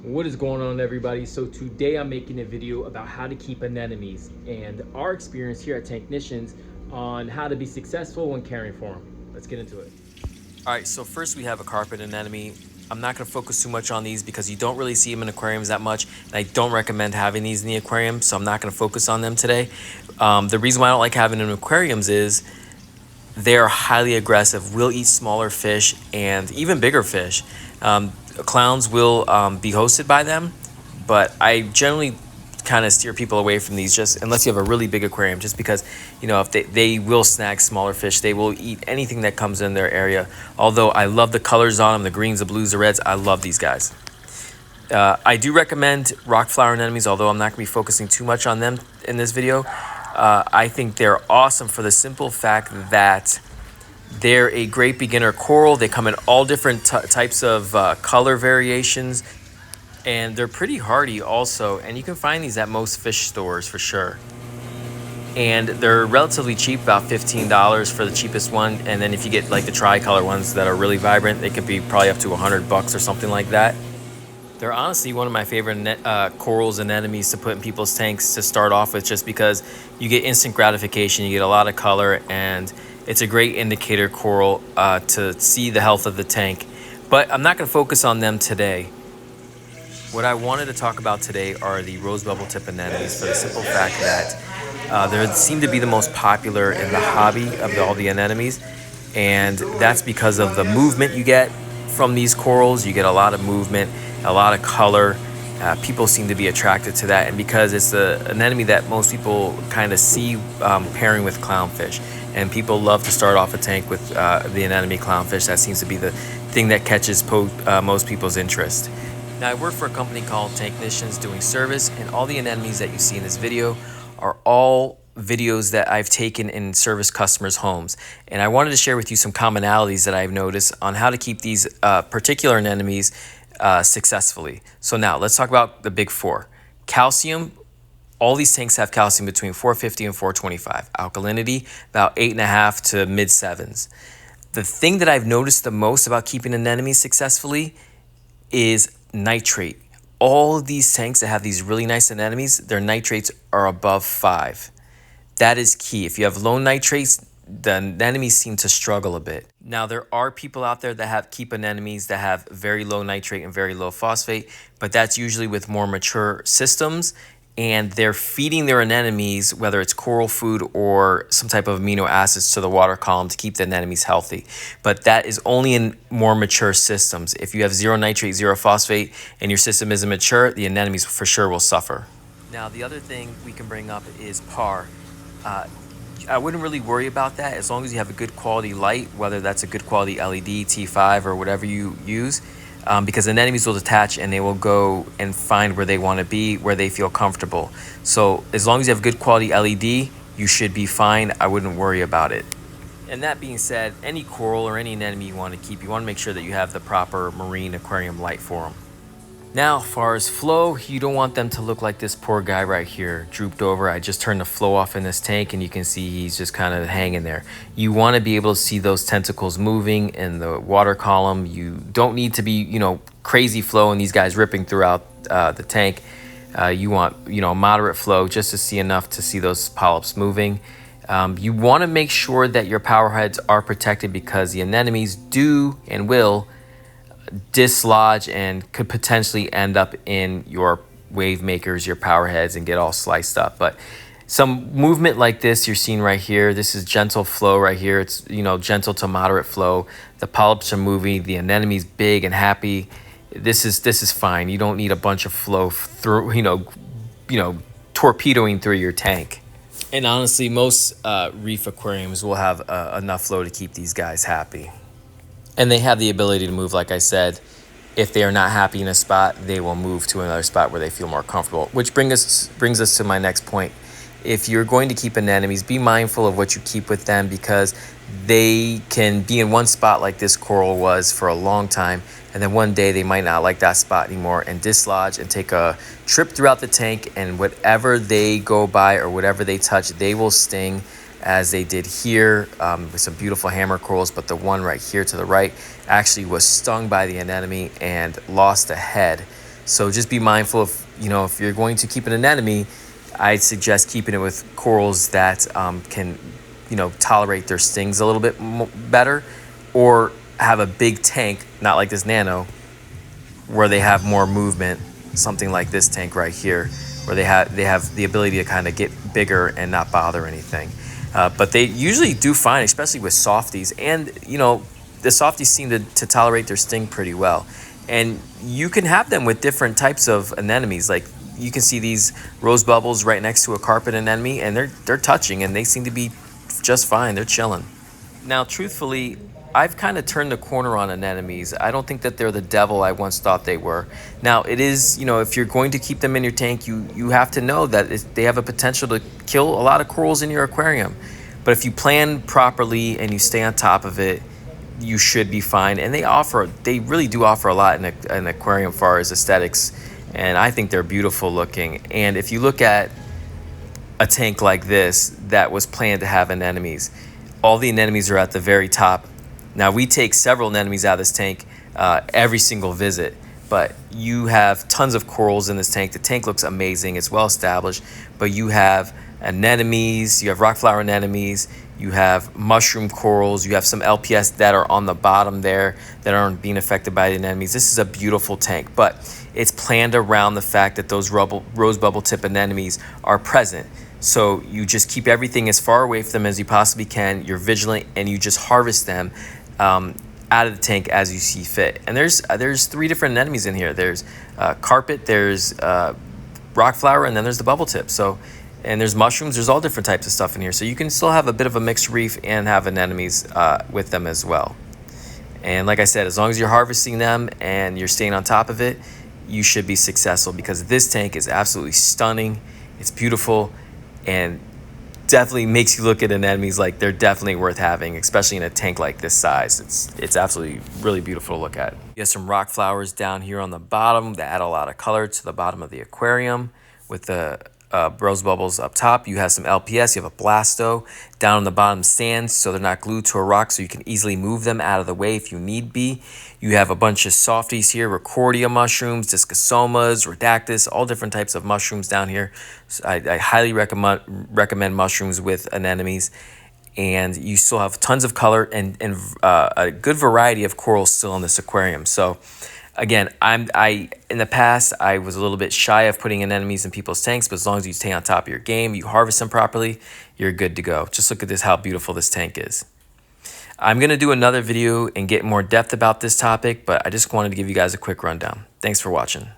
What is going on, everybody? So today I'm making a video about how to keep anemones and our experience here at Technicians on how to be successful when caring for them. Let's get into it. All right, so first we have a carpet anemone. I'm not going to focus too much on these because you don't really see them in aquariums that much, and I don't recommend having these in the aquarium, so I'm not going to focus on them today. The reason why I don't like having them in aquariums is they're highly aggressive, will eat smaller fish and even bigger fish. Clowns will be hosted by them, but I generally kind of steer people away from these just unless you have a really big aquarium, just because, you know, if they will snag smaller fish, they will eat anything that comes in their area. Although I love the colors on them, the greens, the blues, the reds, I love these guys. I do recommend rock flower anemones, although I'm not going to be focusing too much on them in this video. I think they're awesome for the simple fact that they're a great beginner coral. They come in all different types of color variations, and they're pretty hardy also, and you can find these at most fish stores for sure. And they're relatively cheap, about $15 for the cheapest one, and then if you get like the tricolor ones that are really vibrant, they could be probably up to $100 or something like that. They're honestly one of my favorite corals and anemones to put in people's tanks to start off with, just because you get instant gratification, you get a lot of color, and it's a great indicator coral to see the health of the tank. But I'm not going to focus on them today. What I wanted to talk about today are the rose bubble tip anemones, for the simple fact that they seem to be the most popular in the hobby of all the anemones, and that's because of the movement you get from these corals. You get a lot of movement, a lot of color. People seem to be attracted to that, and because it's an anemone that most people kind of see pairing with clownfish, and people love to start off a tank with the anemone clownfish. That seems to be the thing that catches most people's interest. Now, I work for a company called Technicians doing service, and all the anemones that you see in this video are all videos that I've taken in service customers' homes. And I wanted to share with you some commonalities that I've noticed on how to keep these particular anemones successfully. So now let's talk about the big four. Calcium. All these tanks have calcium between 450 and 425. Alkalinity, about 8.5 to mid 7s. The thing that I've noticed the most about keeping anemones successfully is nitrate. All of these tanks that have these really nice anemones, their nitrates are above 5. That is key. If you have low nitrates, the anemones seem to struggle a bit. Now, there are people out there that keep anemones that have very low nitrate and very low phosphate, but that's usually with more mature systems, and they're feeding their anemones, whether it's coral food or some type of amino acids, to the water column to keep the anemones healthy. But that is only in more mature systems. If you have zero nitrate, zero phosphate, and your system isn't mature, the anemones for sure will suffer. Now, the other thing we can bring up is PAR. I wouldn't really worry about that as long as you have a good quality light, whether that's a good quality LED, T5, or whatever you use. Because anemones will detach and they will go and find where they want to be, where they feel comfortable. So as long as you have good quality LED, you should be fine. I wouldn't worry about it. And that being said, any coral or any anemone you want to keep, you want to make sure that you have the proper marine aquarium light for them. Now, as far as flow, you don't want them to look like this poor guy right here, drooped over. I just turned the flow off in this tank and you can see he's just kind of hanging there. You want to be able to see those tentacles moving in the water column. You don't need to be, you know, crazy flow and these guys ripping throughout the tank. You want, you know, moderate flow just to see enough to see those polyps moving. You want to make sure that your power heads are protected, because the anemones do and will dislodge and could potentially end up in your wave makers, your power heads, and get all sliced up. But some movement like this you're seeing right here, this is gentle flow right here. It's, you know, gentle to moderate flow. The polyps are moving, the anemone's big and happy. This is fine. You don't need a bunch of flow through, you know, torpedoing through your tank. And honestly, most reef aquariums will have enough flow to keep these guys happy. And they have the ability to move, like I said. If they are not happy in a spot, they will move to another spot where they feel more comfortable. Which brings us to my next point. If you're going to keep anemones, be mindful of what you keep with them, because they can be in one spot like this coral was for a long time, and then one day they might not like that spot anymore and dislodge and take a trip throughout the tank, and whatever they go by or whatever they touch, they will sting, as they did here with some beautiful hammer corals. But the one right here to the right actually was stung by the anemone and lost a head. So just be mindful of, if you're going to keep an anemone, I'd suggest keeping it with corals that can, tolerate their stings a little bit better, or have a big tank, not like this nano, where they have more movement, something like this tank right here, where they have the ability to kind of get bigger and not bother anything. But they usually do fine, especially with softies. And, the softies seem to tolerate their sting pretty well. And you can have them with different types of anemones. Like, you can see these rose bubbles right next to a carpet anemone, and they're touching, and they seem to be just fine. They're chilling. Now, truthfully, I've kind of turned the corner on anemones. I don't think that they're the devil I once thought they were. Now, it is, if you're going to keep them in your tank, you have to know that they have a potential to kill a lot of corals in your aquarium. But if you plan properly and you stay on top of it, you should be fine. And they really do offer a lot in an aquarium as far as aesthetics. And I think they're beautiful looking. And if you look at a tank like this that was planned to have anemones, all the anemones are at the very top. Now, we take several anemones out of this tank every single visit, but you have tons of corals in this tank. The tank looks amazing. It's well established, but you have anemones, you have rock flower anemones, you have mushroom corals, you have some LPS that are on the bottom there that aren't being affected by the anemones. This is a beautiful tank, but it's planned around the fact that those rose bubble tip anemones are present. So you just keep everything as far away from them as you possibly can. You're vigilant, and you just harvest them out of the tank as you see fit. And there's 3 different anemones in here. There's carpet, there's rock flower, and then there's the bubble tip. So, and there's mushrooms. There's all different types of stuff in here. So you can still have a bit of a mixed reef and have anemones with them as well. And like I said, as long as you're harvesting them and you're staying on top of it, you should be successful, because this tank is absolutely stunning. It's beautiful, and definitely makes you look at anemones like they're definitely worth having, especially in a tank like this size. It's absolutely really beautiful to look at. You have some rock flowers down here on the bottom that add a lot of color to the bottom of the aquarium. With the rose bubbles up top, you have some LPS, you have a blasto. Down on the bottom, sand, so they're not glued to a rock, so you can easily move them out of the way if you need be. You have a bunch of softies here, Recordia mushrooms, Discosomas, Redactus, all different types of mushrooms down here. So I highly recommend mushrooms with anemones. And you still have tons of color and a good variety of corals still in this aquarium. So again, in the past, I was a little bit shy of putting anemones in people's tanks, but as long as you stay on top of your game, you harvest them properly, you're good to go. Just look at this, how beautiful this tank is. I'm going to do another video and get more depth about this topic, but I just wanted to give you guys a quick rundown. Thanks for watching.